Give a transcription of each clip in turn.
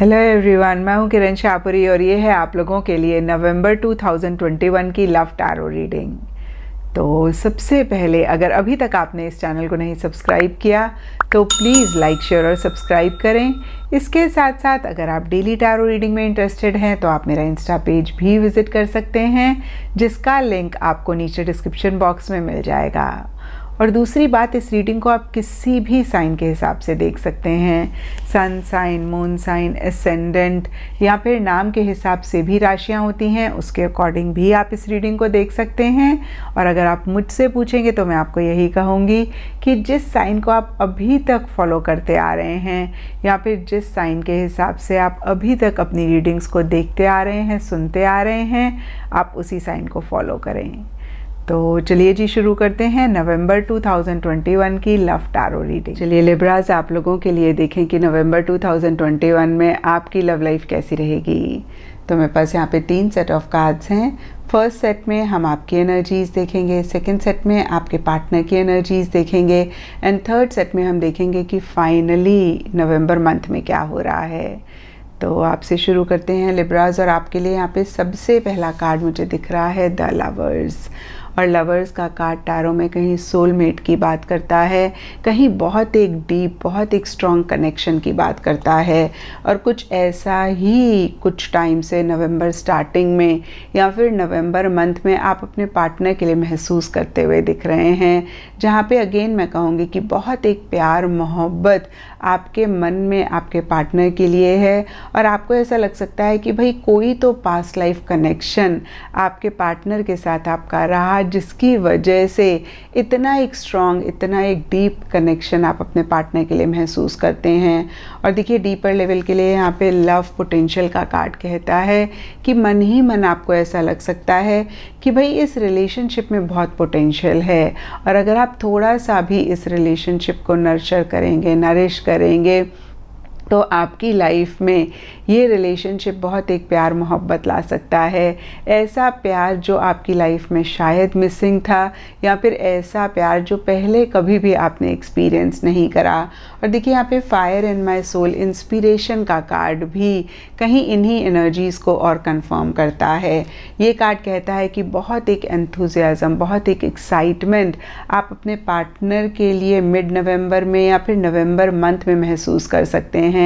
Hello everyone, मैं हूं किरण शाहपुरी और ये है आप लोगों के लिए नवंबर 2021 की लव टैरो रीडिंग। तो सबसे पहले अगर अभी तक आपने इस चैनल को नहीं सब्सक्राइब किया तो प्लीज़ लाइक शेयर और सब्सक्राइब करें। इसके साथ साथ अगर आप डेली टैरो रीडिंग में इंटरेस्टेड हैं तो आप मेरा इंस्टा पेज भी विज़िट कर सकते हैं, जिसका लिंक आपको नीचे डिस्क्रिप्शन बॉक्स में मिल जाएगा। और दूसरी बात, इस रीडिंग को आप किसी भी साइन के हिसाब से देख सकते हैं। Sun sign, moon sign, ascendant या फिर नाम के हिसाब से भी राशियां होती हैं, उसके अकॉर्डिंग भी आप इस रीडिंग को देख सकते हैं। और अगर आप मुझसे पूछेंगे तो मैं आपको यही कहूँगी कि जिस साइन को आप अभी तक फॉलो करते आ रहे हैं या फिर जिस साइन के हिसाब से आप अभी तक अपनी रीडिंग्स को देखते आ रहे हैं, सुनते आ रहे हैं, आप उसी साइन को फॉलो करें। तो चलिए जी शुरू करते हैं नवंबर 2021 की लव टैरो रीडिंग। चलिए लिब्रास, आप लोगों के लिए देखें कि नवंबर 2021 में आपकी लव लाइफ कैसी रहेगी। तो मेरे पास यहाँ पे 3 सेट ऑफ कार्ड्स हैं। फर्स्ट सेट में हम आपकी एनर्जीज़ देखेंगे, सेकंड सेट में आपके पार्टनर की एनर्जीज़ देखेंगे एंड थर्ड सेट में हम देखेंगे कि फाइनली नवंबर मंथ में क्या हो रहा है। तो आपसे शुरू करते हैं लिब्रास, और आपके लिए यहाँ पे सबसे पहला कार्ड मुझे दिख रहा है द लवर्स। और लवर्स का कार्ड टैरो में कहीं सोलमेट की बात करता है, कहीं बहुत एक डीप, बहुत एक स्ट्रॉन्ग कनेक्शन की बात करता है। और कुछ ऐसा ही कुछ टाइम से नवंबर स्टार्टिंग में या फिर नवंबर मंथ में आप अपने पार्टनर के लिए महसूस करते हुए दिख रहे हैं, जहाँ पे अगेन मैं कहूँगी कि बहुत एक प्यार मोहब्बत आपके मन में आपके पार्टनर के लिए है। और आपको ऐसा लग सकता है कि भाई कोई तो पास्ट लाइफ कनेक्शन आपके पार्टनर के साथ आपका रहा, जिसकी वजह से इतना एक स्ट्रॉन्ग, इतना एक डीप कनेक्शन आप अपने पार्टनर के लिए महसूस करते हैं। और देखिए डीपर लेवल के लिए यहाँ पे लव पोटेंशियल का कार्ड कहता है कि मन ही मन आपको ऐसा लग सकता है कि भाई इस रिलेशनशिप में बहुत पोटेंशियल है। और अगर आप थोड़ा सा भी इस रिलेशनशिप को नर्चर करेंगे, नरिश करेंगे, तो आपकी लाइफ में ये रिलेशनशिप बहुत एक प्यार मोहब्बत ला सकता है। ऐसा प्यार जो आपकी लाइफ में शायद मिसिंग था, या फिर ऐसा प्यार जो पहले कभी भी आपने एक्सपीरियंस नहीं करा। और देखिए यहाँ पे fire in my soul, inspiration का कार्ड भी कहीं इन्हीं एनर्जीज़ को और कंफर्म करता है। ये कार्ड कहता है कि बहुत एक एंथुजियाज़म, बहुत एक एक्साइटमेंट आप अपने पार्टनर के लिए मिड नवंबर में या फिर नवंबर मंथ में महसूस कर सकते हैं।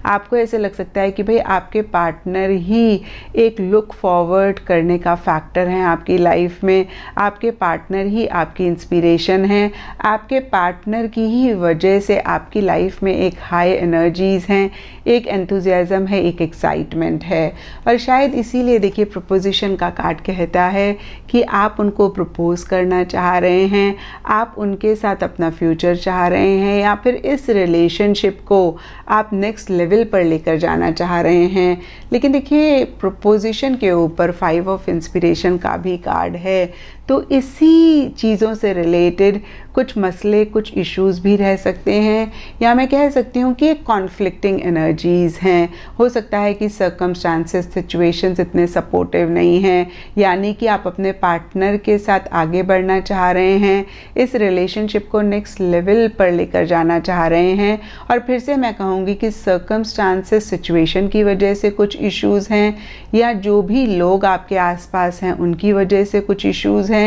आपको ऐसे लग सकता है कि भाई आपके पार्टनर ही एक लुक फॉरवर्ड करने का फैक्टर है आपकी लाइफ में। आपके पार्टनर ही आपकी इंस्पिरेशन है। आपके पार्टनर की ही वजह से आपकी लाइफ में एक हाई एनर्जीज़ हैं, एक एंथुजियाज़म है, एक एक्साइटमेंट है। और शायद इसीलिए देखिए प्रपोजिशन का कार्ड कहता है कि आप उनको प्रपोज करना चाह रहे हैं, आप उनके साथ अपना फ्यूचर चाह रहे हैं, या फिर इस रिलेशनशिप को आप नेक्स्ट लेवल पर लेकर जाना चाह रहे हैं। लेकिन देखिए प्रपोजिशन के ऊपर 5 ऑफ इंस्पिरेशन का भी कार्ड है, तो इसी चीज़ों से रिलेटेड कुछ मसले, कुछ इश्यूज़ भी रह सकते हैं, या मैं कह सकती हूँ कि कॉन्फ्लिक्टिंग एनर्जीज़ हैं। हो सकता है कि सर्कमस्टांसेस, सिचुएशंस इतने सपोर्टिव नहीं हैं, यानी कि आप अपने पार्टनर के साथ आगे बढ़ना चाह रहे हैं, इस रिलेशनशिप को नेक्स्ट लेवल पर लेकर जाना चाह रहे हैं। और फिर से मैं कहूँगी कि सर्कमस्टांसेस, सिचुएशन की वजह से कुछ इश्यूज़ हैं, या जो भी लोग आपके आसपास हैं उनकी वजह से कुछ इश्यूज़ हैं,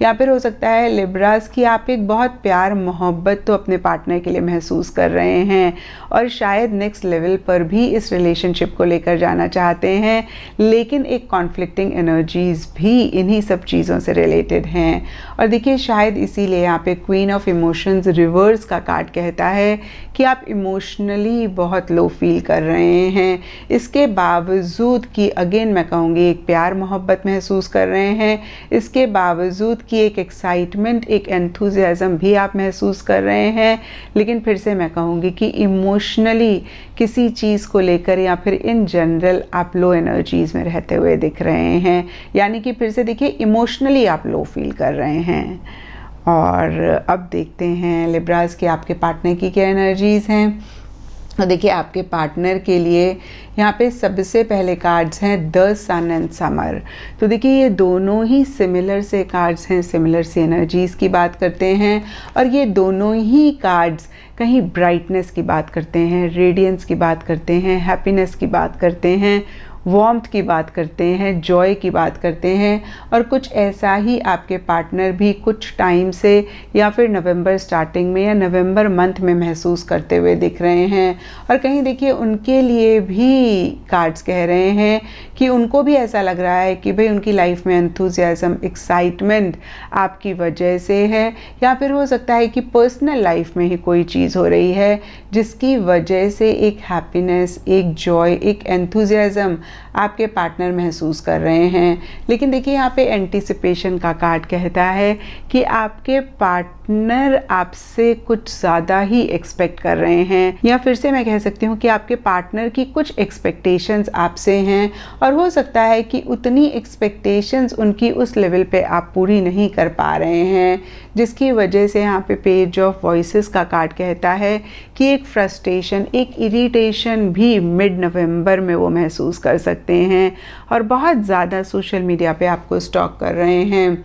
या फिर हो सकता है लिब्रास कि आप एक बहुत प्यार मोहब्बत तो अपने पार्टनर के लिए महसूस कर रहे हैं और शायद नेक्स्ट लेवल पर भी इस रिलेशनशिप को लेकर जाना चाहते हैं, लेकिन एक कॉन्फ्लिक्टिंग एनर्जीज़ भी इन्हीं सब चीज़ों से रिलेटेड हैं। और देखिए शायद इसीलिए यहाँ पे क्वीन ऑफ इमोशंस रिवर्स का कार्ड कहता है कि आप इमोशनली बहुत लो फील कर रहे हैं, इसके बावजूद कि अगेन मैं कहूँगी एक प्यार मोहब्बत महसूस कर रहे हैं, इसके बावजूद कि एक एक्साइटमेंट, एक एंथुजियाज़म भी आप महसूस कर रहे हैं, लेकिन फिर से मैं कहूँगी कि इमोशनली किसी चीज़ को लेकर या फिर इन जनरल आप लो एनर्जीज़ में रहते हुए दिख रहे हैं। यानी कि फिर से देखिए इमोशनली आप लो फील कर रहे हैं। और अब देखते हैं लिब्रास कि आपके पार्टनर की क्या एनर्जीज़ हैं। तो देखिए आपके पार्टनर के लिए यहाँ पे सबसे पहले कार्ड्स हैं द सन एंड समर। तो देखिए ये दोनों ही सिमिलर से कार्ड्स हैं, सिमिलर से एनर्जीज़ की बात करते हैं, और ये दोनों ही कार्ड्स कहीं ब्राइटनेस की बात करते हैं, रेडियंस की बात करते हैं, हैप्पीनेस की बात करते हैं, वार्मथ की बात करते हैं, जॉय की बात करते हैं। और कुछ ऐसा ही आपके पार्टनर भी कुछ टाइम से या फिर नवंबर स्टार्टिंग में या नवंबर मंथ में महसूस करते हुए दिख रहे हैं। और कहीं देखिए उनके लिए भी कार्ड्स कह रहे हैं कि उनको भी ऐसा लग रहा है कि भाई उनकी लाइफ में एंथुजियाज्म, एक्साइटमेंट आपकी वजह से है, या फिर हो सकता है कि पर्सनल लाइफ में ही कोई चीज़ हो रही है जिसकी वजह से एक हैप्पीनेस, एक जॉय, एक एंथुजियाज्म आपके पार्टनर महसूस कर रहे हैं। लेकिन देखिए यहाँ पे एंटिसिपेशन का कार्ड कहता है कि आपके पार्टनर आपसे कुछ ज़्यादा ही एक्सपेक्ट कर रहे हैं, या फिर से मैं कह सकती हूँ कि आपके पार्टनर की कुछ एक्सपेक्टेशंस आपसे हैं और हो सकता है कि उतनी एक्सपेक्टेशंस उनकी उस लेवल पे आप पूरी नहीं कर पा रहे हैं, जिसकी वजह से यहाँ पे पेज ऑफ वॉइसेस का कार्ड कहता है कि एक फ्रस्ट्रेशन, एक इरिटेशन भी मिड नवंबर में वो महसूस कर सकते हैं और बहुत ज़्यादा सोशल मीडिया पे आपको स्टॉक कर रहे हैं।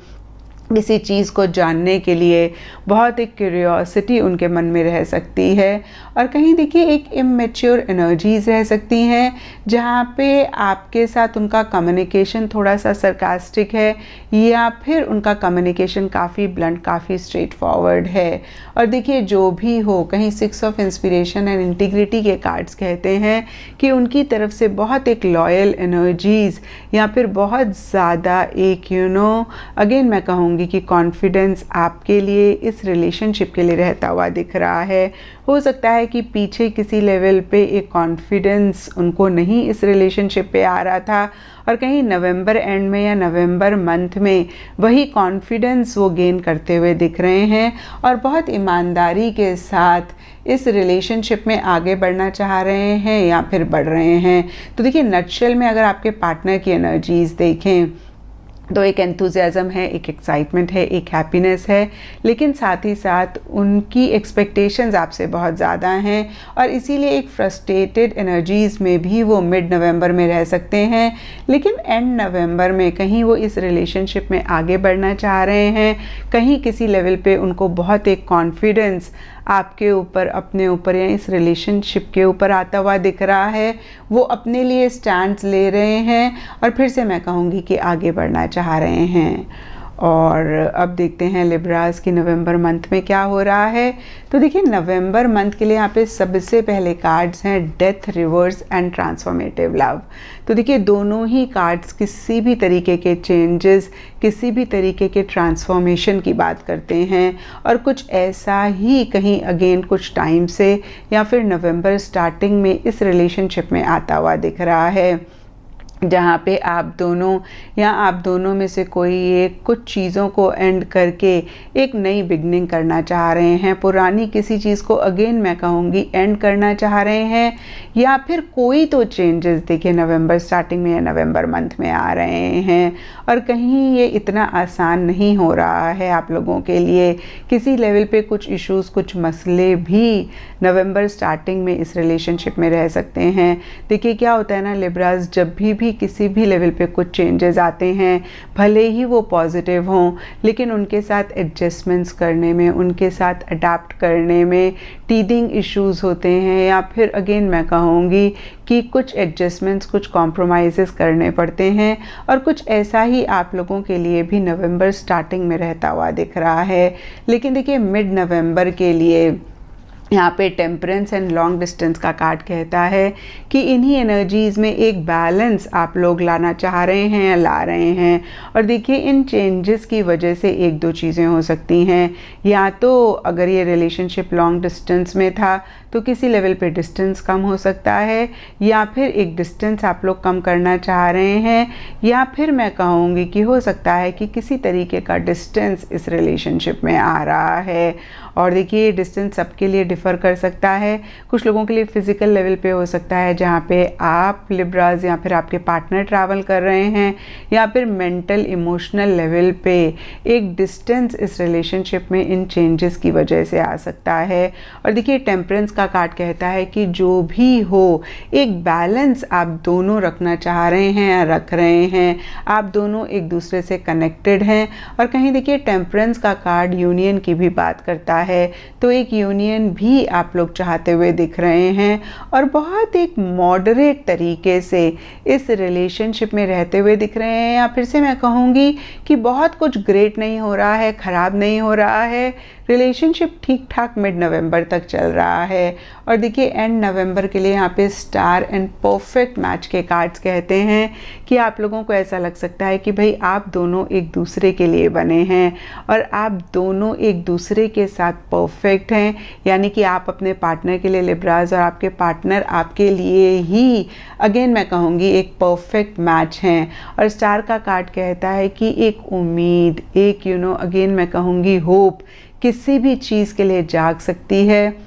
किसी चीज़ को जानने के लिए बहुत एक क्यूरियोसिटी उनके मन में रह सकती है। और कहीं देखिए एक इमेच्योर एनर्जीज रह सकती हैं जहाँ पे आपके साथ उनका कम्युनिकेशन थोड़ा सा सरकास्टिक है, या फिर उनका कम्युनिकेशन काफ़ी ब्लंट, काफ़ी स्ट्रेट फॉरवर्ड है। और देखिए जो भी हो, कहीं 6 ऑफ इंस्पिरेशन एंड इंटीग्रिटी के कार्ड्स कहते हैं कि उनकी तरफ से बहुत एक लॉयल एनर्जीज या फिर बहुत ज़्यादा एक अगेन मैं कहूँगी कि कॉन्फिडेंस आपके लिए इस रिलेशनशिप के लिए रहता हुआ दिख रहा है। हो सकता है कि पीछे किसी लेवल पे एक कॉन्फिडेंस उनको नहीं इस रिलेशनशिप पे आ रहा था और कहीं नवंबर एंड में या नवंबर मंथ में वही कॉन्फिडेंस वो गेन करते हुए दिख रहे हैं और बहुत ईमानदारी के साथ इस रिलेशनशिप में आगे बढ़ना चाह रहे हैं या फिर बढ़ रहे हैं। तो देखिए नटशेल में अगर आपके पार्टनर की एनर्जीज देखें तो एक एंथुजियाज्म है, एक एक्साइटमेंट है, एक हैप्पीनेस है, लेकिन साथ ही साथ उनकी एक्सपेक्टेशंस आपसे बहुत ज़्यादा हैं और इसीलिए एक फ्रस्ट्रेटेड एनर्जीज़ में भी वो मिड नवंबर में रह सकते हैं। लेकिन एंड नवंबर में कहीं वो इस रिलेशनशिप में आगे बढ़ना चाह रहे हैं, कहीं किसी लेवल पे उनको बहुत एक कॉन्फिडेंस आपके ऊपर, अपने ऊपर या इस रिलेशनशिप के ऊपर आता हुआ दिख रहा है। वो अपने लिए स्टैंड्स ले रहे हैं और फिर से मैं कहूँगी कि आगे बढ़ना चाह रहे हैं। और अब देखते हैं लिब्रास की नवंबर मंथ में क्या हो रहा है। तो देखिए नवंबर मंथ के लिए यहाँ पे सबसे पहले कार्ड्स हैं death, reverse and transformative love. तो देखिए दोनों ही कार्ड्स किसी भी तरीके के चेंजेस, किसी भी तरीके के ट्रांसफॉर्मेशन की बात करते हैं और कुछ ऐसा ही कहीं अगेन कुछ टाइम से या फिर नवंबर स्टार्टिंग में इस रिलेशनशिप में आता हुआ दिख रहा है, जहाँ पे आप दोनों या आप दोनों में से कोई एक कुछ चीज़ों को एंड करके एक नई बिगनिंग करना चाह रहे हैं, पुरानी किसी चीज़ को अगेन मैं कहूँगी एंड करना चाह रहे हैं, या फिर कोई तो चेंजेस देखिए नवंबर स्टार्टिंग में या नवंबर मंथ में आ रहे हैं। और कहीं ये इतना आसान नहीं हो रहा है आप लोगों के लिए, किसी लेवल पे कुछ इश्यूज़, कुछ मसले भी नवंबर स्टार्टिंग में इस रिलेशनशिप में रह सकते हैं। देखिए क्या होता है ना लिब्रास, जब भी किसी भी लेवल पे कुछ चेंजेस आते हैं, भले ही वो पॉजिटिव हों, लेकिन उनके साथ एडजस्टमेंट्स करने में, उनके साथ अडाप्ट करने में टीदिंग इश्यूज़ होते हैं, या फिर अगेन मैं कहूँगी कि कुछ एडजस्टमेंट्स, कुछ कॉम्प्रोमाइज़ेस करने पड़ते हैं। और कुछ ऐसा ही आप लोगों के लिए भी नवंबर स्टार्टिंग में रहता हुआ दिख रहा है। लेकिन देखिए मिड नवंबर के लिए यहाँ पे टेम्परेंस एंड लॉन्ग डिस्टेंस का कार्ड कहता है कि इन्हीं एनर्जीज़ में एक बैलेंस आप लोग लाना चाह रहे हैं या ला रहे हैं। और देखिए इन चेंजेस की वजह से एक दो चीज़ें हो सकती हैं, या तो अगर ये रिलेशनशिप लॉन्ग डिस्टेंस में था तो किसी लेवल पे डिस्टेंस कम हो सकता है, या फिर एक डिस्टेंस आप लोग कम करना चाह रहे हैं, या फिर मैं कहूँगी कि हो सकता है कि किसी तरीके का डिस्टेंस इस रिलेशनशिप में आ रहा है। और देखिए ये डिस्टेंस सबके लिए डिफ़र कर सकता है। कुछ लोगों के लिए फ़िज़िकल लेवल पे हो सकता है जहाँ पे आप लिब्रास या फिर आपके पार्टनर ट्रैवल कर रहे हैं, या फिर मेंटल इमोशनल लेवल पे एक डिस्टेंस इस रिलेशनशिप में इन चेंजेस की वजह से आ सकता है। और देखिए टेम्परेंस का कार्ड कहता है कि जो भी हो एक बैलेंस आप दोनों रखना चाह रहे हैं या रख रहे हैं, आप दोनों एक दूसरे से कनेक्टेड हैं। और कहीं देखिए टेम्परेंस का कार्ड यूनियन की भी बात करता है, तो एक यूनियन भी आप लोग चाहते हुए दिख रहे हैं और बहुत एक मॉडरेट तरीके से इस रिलेशनशिप में रहते हुए दिख रहे हैं। या फिर से मैं कहूँगी कि बहुत कुछ ग्रेट नहीं हो रहा है, ख़राब नहीं हो रहा है, रिलेशनशिप ठीक ठाक मिड नवंबर तक चल रहा है। और देखिए एंड नवंबर के लिए यहाँ पे स्टार एंड परफेक्ट मैच के कार्ड्स कहते हैं कि आप लोगों को ऐसा लग सकता है कि भाई आप दोनों एक दूसरे के लिए बने हैं और आप दोनों एक दूसरे के साथ परफेक्ट हैं, यानी कि आप अपने पार्टनर के लिए लिब्राज और आपके पार्टनर आपके लिए ही अगेन मैं कहूँगी एक परफेक्ट मैच हैं। और स्टार का कार्ड कहता है कि एक उम्मीद, एक अगेन मैं कहूँगी होप किसी भी चीज़ के लिए जाग सकती है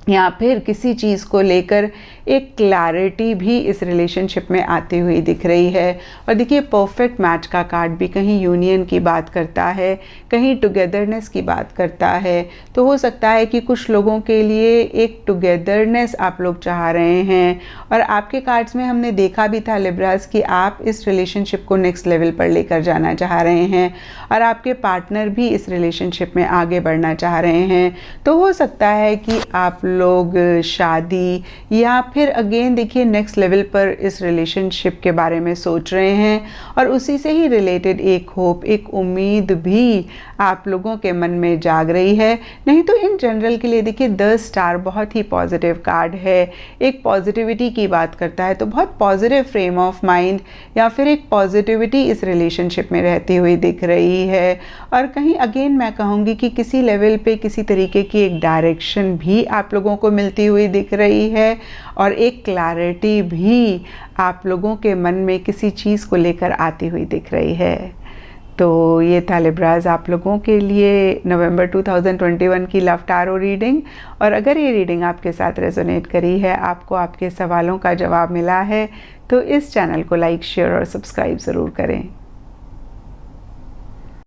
या फिर किसी चीज़ को लेकर एक क्लैरिटी भी इस रिलेशनशिप में आती हुई दिख रही है। और देखिए परफेक्ट मैच का कार्ड भी कहीं यूनियन की बात करता है, कहीं टुगेदरनेस की बात करता है। तो हो सकता है कि कुछ लोगों के लिए एक टुगेदरनेस आप लोग चाह रहे हैं और आपके कार्ड्स में हमने देखा भी था लिब्रास कि आप इस रिलेशनशिप को नेक्स्ट लेवल पर लेकर जाना चाह रहे हैं और आपके पार्टनर भी इस रिलेशनशिप में आगे बढ़ना चाह रहे हैं। तो हो सकता है कि आप लोग शादी या फिर अगेन देखिए नेक्स्ट लेवल पर इस रिलेशनशिप के बारे में सोच रहे हैं और उसी से ही रिलेटेड एक होप, एक उम्मीद भी आप लोगों के मन में जाग रही है। नहीं तो इन जनरल के लिए देखिए द स्टार बहुत ही पॉजिटिव कार्ड है, एक पॉजिटिविटी की बात करता है, तो बहुत पॉजिटिव फ्रेम ऑफ माइंड या फिर एक पॉजिटिविटी इस रिलेशनशिप में रहती हुई दिख रही है। और कहीं अगेन मैं कहूँगी कि किसी लेवल पे किसी तरीके की एक डायरेक्शन भी आप लोगों को मिलती हुई दिख रही है और एक क्लैरिटी भी आप लोगों के मन में किसी चीज़ को लेकर आती हुई दिख रही है। तो ये था लिब्राज आप लोगों के लिए नवंबर 2021 की लव टैरो रीडिंग। और अगर ये रीडिंग आपके साथ रेजोनेट करी है, आपको आपके सवालों का जवाब मिला है, तो इस चैनल को लाइक, शेयर और सब्सक्राइब ज़रूर करें।